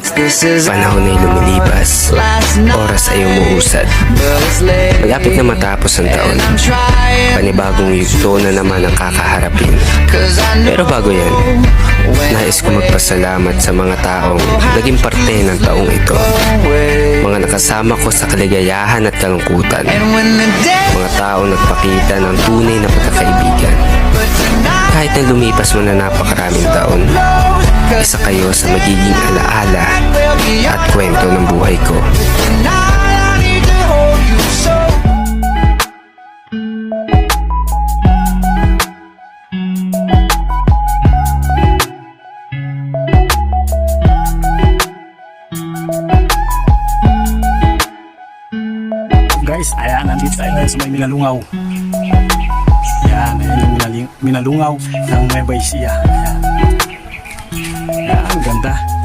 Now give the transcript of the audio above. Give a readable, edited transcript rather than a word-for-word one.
Panahon ay lumilipas, oras ay umuusad. Malapit na matapos ang taon. Panibagong yugto na naman ang kakaharapin. Pero bago yan, nais ko magpasalamat sa mga taong naging parte ng taong ito. Mga nakasama ko sa kaligayahan at kalungkutan. Mga taong nagpakita ng tunay na pagkakaibigan. Kahit na lumipas mo na napakaraming taon, isa kayo sa magiging alaala at kwento ng buhay ko. Guys, ayan, nandito tayo ngayon sa may Minalungaw. Ayan, ayan yung Minalungaw ng Nueva Ecija. Ayan, ang ganda.